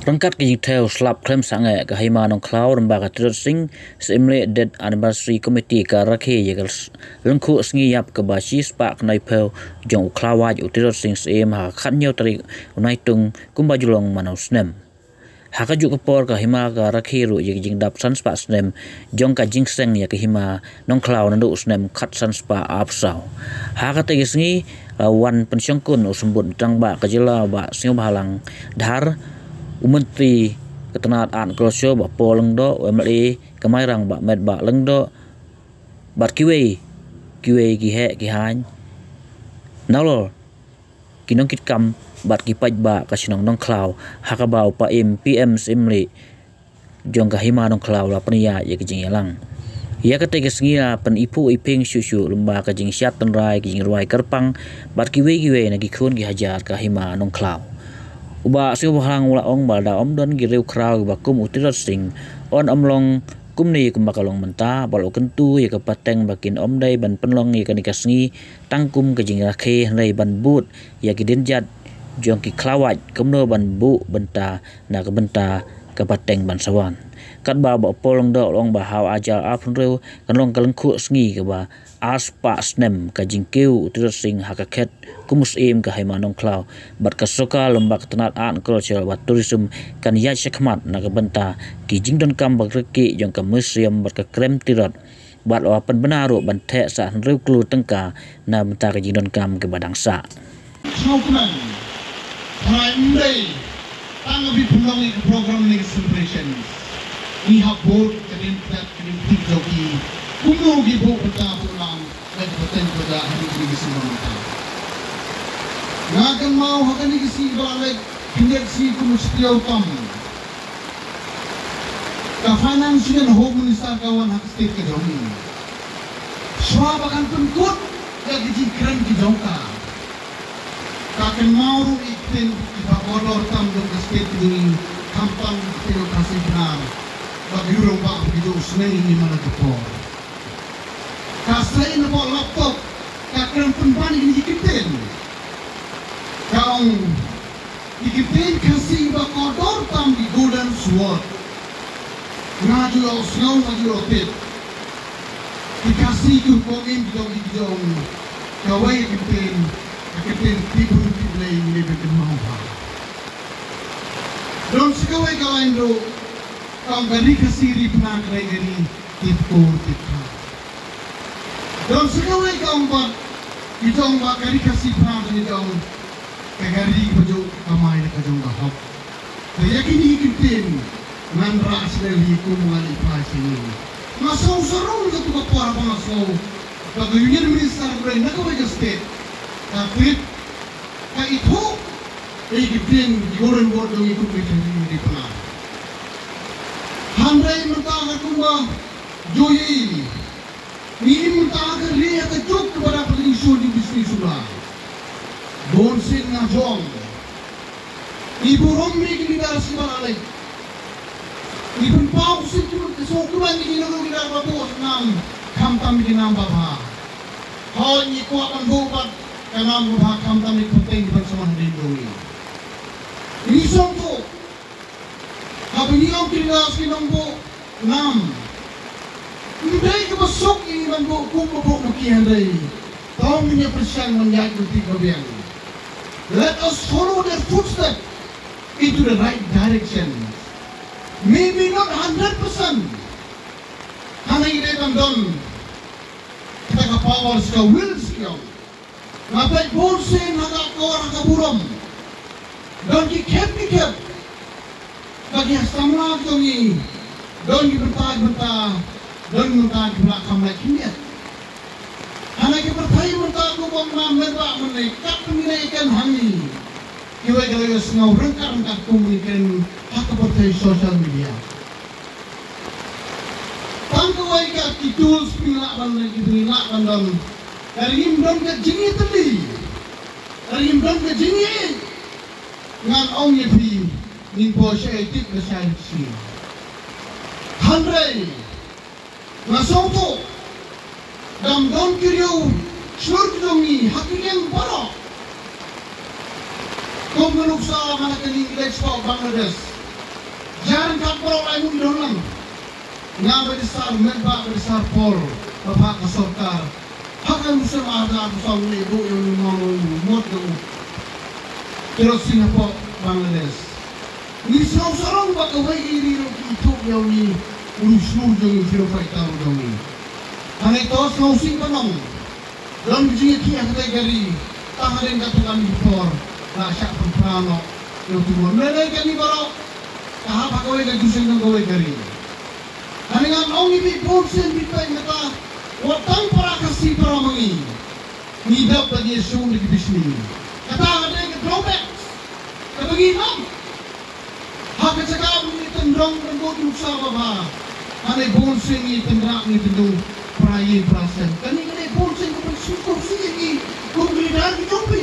Rangkat ke detail slap klem sange ke hima nong cloud lembaga tracing semle dead anniversary committee ka rakhe yegal lengku sngi yap ke basi spak nai pel jong klawaj tracing sem ha khanyo tari unaitung kumbajulong manau snem ha ka juk por ka hima ka rakhe ru ye jing dap san spa snem jong ka jingseng ya ke hima nong cloud ndu snem khat san spa apsau ha ka te sngi wan pensyongkun usumbut tangba ka jela ba sing balang dhar Menteri Ketenagaan Kolosio ba poleng do MLA kemairang ba med ba leng do bat kiwe ki he ki han nalol kinong kit kam bat ki paj ba ka sinong nong klau hakabau pa PM simli jong ka hima nong klau la pania ye ki jing yalang ya ka te ngia pen ipu iping susu lumba ka jing syat tenrai ki jing ruai kerpang bat kiwe na ki khun ki hajar ka hima nong klau uba siu bahang ula ong balda om don gireu krau ba kum utirat sing on omlong kumni kum bakalong menta balo kentu ye ka pateng bakin om dai ban penlong ye kanika sngi tangkum ka jing rakhe nei ban but ya ki denjat jong ki klawat kumno ban bu benta na ka benta ka pateng ban sawan kat ba ba polong do long ba haw aja apun reu kan long kalengku sngi ka ba aspa snem ka jingkeu utirat sing hakaket kumus im ka haimanong klau bat ka soka lembak ketenagaan culture bat tourism kan ya syakmat na ka benta ki jingdon kam bagreki jong ka museum bat ka krem tirat bat wapan benaru ban the sa reu klu tengka na benta ka jingdon kam ke badang sa Shukran Prime Day tangabi pulong ik program ni celebration we have board kadin jogi kuno gi bo pata pulang dan paten pada hari ini semua Ngakan mau hakan ni si balai pinjat si kumustiau tam. Ka financial home minister kawan hak state ke domi. Swab akan penkut ya giji keren ki jongka. Kakan mau itin kita bodor tam do state duri kampang tino kasih benar. Bagi urang ba video seneng ni mana tepor. Kasai na laptop kakan penpan ini kitin. Kaung ikitin kasih ba kodor tam di golden sword ngaju au snow ngaju au pit dikasih ku pogin bidong kawai ikitin tipu ini betul mau don sekawai kawan do kaung gari kasih ripna krai gari tipu don sekawai kaung ba bidong ba gari kasih pran ni dong kagari bajo kamay na kajong gahap. Kaya kinikitin man ras dari ko mga ipasi ni. Masaw sarong sa tuga para pa masaw. Pag union minister ko rin nakaway ka state. Kapit ka ito ay kitin golden word ng ikupitin hindi pa na. Handray mentaga kuma joyi. Ni mentaga riya ka jok kepada petingsun di bisnis sulah. Bonsin na jong ibu rommi ki dar simalai ibu pau sin tu so kuman ni no ki dar babu nam kam tam ki nam baba ho ni ko akan bubat kanam baba kam tam ni penting di bersama dindoi ini sonto habis ni om ki dar si nombo nam ndai ke besok ini nombo kum bobo ki handai tong ni persian menjadi tiga biang. Let us follow their footsteps into the right direction. Maybe not 100%. Hanay ide bandon. Kita ka powers ka wills ka. Napay bolsin haga ko haga burom. Don ki kep. Bagi samla dongi. Don ki benta. Don mentag belakang lagi niat. Anak kita percaya mentah ko bang merba menai kap menaikan hangi. Kiwai kalau ngau rengkar komunikan hak percaya sosial media. Tangkawai kat tools pilak bandang pilak bandang. Dari imdom ke jingi teli. Dari imdom ke jingi. Ngan ong yepi nimpo syaitik kesayansi. Handrai. Nasauto. Dam don kiriu shurk dongi hakiken para kom nuksa mana kening Bangladesh Jangan kat perok lain mungkin dolang. Ngabai besar, membak besar Pol, bapak kesorkar. Hakan muslim ada pusang ibu yang mau mot yang terus Singapura, Bangladesh. Ni sorong bak away iri untuk yang ni urus-urus yang firman tahu yang ni. Hanai tos ngusing panong. Dalam jiwa kia kategori taharin katukan impor, rasa perprano yang tuh. Mereka ni baru tahap agawai kajuseng agawai kari. Hanai ngam orang ini bosen bipai mata. Watang para kasih para mengi, nidap bagi Yesus di bisnis. Kata ada yang drawback, kebagi nam. Hak cakap ni tendang tendang usaha bapa. Ane bonseng ni tendang ni tendang perayaan perasaan. Kani kani bonseng kepada suku sini, kau beli dah di jombi.